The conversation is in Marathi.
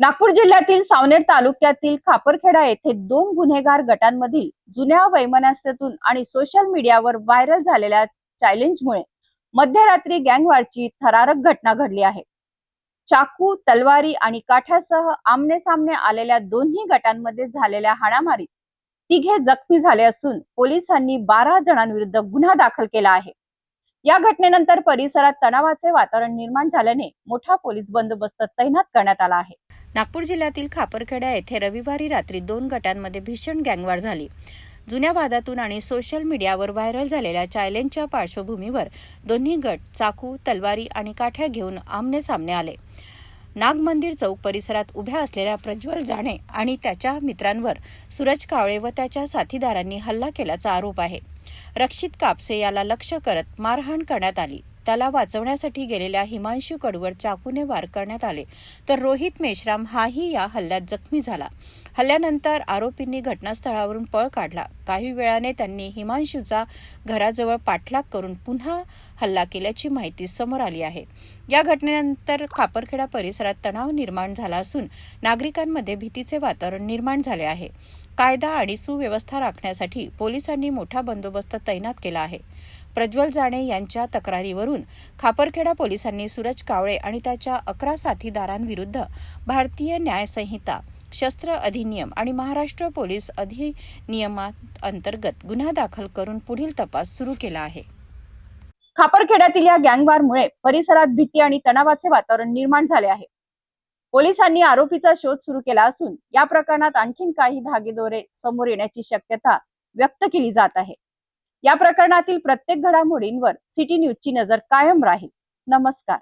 नागपूर जिल्ह्यातील सावनेर तालुक्यातील खापरखेडा येथे दोन गुन्हेगार गटांमधील जुन्या वैमनस्यातून आणि सोशल मीडियावर व्हायरल झालेल्या चॅलेंजमुळे मध्यरात्री गँगवॉरची थरारक घटना घडली आहे। चाकू, तलवारी आणि काठ्यासह आमने सामने आलेल्या दोन्ही गटांमध्ये झालेल्या हाणामारीत तिघे जखमी झाले असून पोलिसांनी 12 जणांविरुद्ध गुन्हा दाखल केला आहे। या घटनेनंतर परिसरात तणावाचे वातावरण निर्माण झाल्याने मोठा पोलीस बंदोबस्त तैनात करण्यात आला आहे। नागपूर जिल्ह्यातील खापरखेडा येथे रविवारी रात्री दोन गटांमध्ये भीषण गँगवॉर झाली। जुन्या वादातून आणि सोशल मीडियावर व्हायरल झालेल्या चॅलेंजच्या पार्श्वभूमीवर दोन्ही गट चाकू, तलवारी आणि काठ्या घेऊन आमने सामने आले। नागमंदिर चौक परिसरात उभ्या असलेल्या प्रज्वल जाणे आणि त्याच्या मित्रांवर सूरज कावळे व त्याच्या साथीदारांनी हल्ला केल्याचा आरोप आहे। रक्षित कापसे याला लक्ष्य करत मारहाण करण्यात आली। त्याला वाचवण्यासाठी गेलेल्या हिमांशू कडूवर चाकूने वार करण्यात आले, तर रोहित मेश्राम हाही या हल्ल्यात जखमी झाला। हल्ल्यानंतर आरोपींनी घटनास्थळावरून पळ काढला। काही वेळाने त्यांनी हिमांशूचा घराजवळ पाठलाग करून पुन्हा हल्ला केल्याची माहिती समोर आली आहे। या घटनेनंतर खापरखेडा परिसरात तणाव निर्माण झाला असून नागरिकांमध्ये भीतीचे वातावरण निर्माण झाले आहे। कायदा आणि सुव्यवस्था राखण्यासाठी पोलिसांनी मोठा बंदोबस्त तैनात केला आहे। प्रज्वल जाणे यांच्या तक्रारीवरून खापरखेडा पोलिसांनी सूरज कावळे आणि त्याच्या 11 साथीदारांविरुद्ध भारतीय न्याय संहिता, शस्त्र अधिनियम आणि महाराष्ट्र पोलीस अधिनियमात अंतर्गत गुन्हा दाखल करून पुढील तपास सुरू केला आहे। खापरखेड्यातील या गँगवॉरमुळे परिसरात भीती आणि तणावाचे वातावरण निर्माण झाले आहे। पोलिसांनी आरोपीचा शोध सुरू केला असून या प्रकरणात आणखीन काही धागेदोरे समोर येण्याची शक्यता व्यक्त केली जात आहे। या प्रकरणातील प्रत्येक घडामोडींवर सिटी न्यूजची नजर कायम राहील। नमस्कार।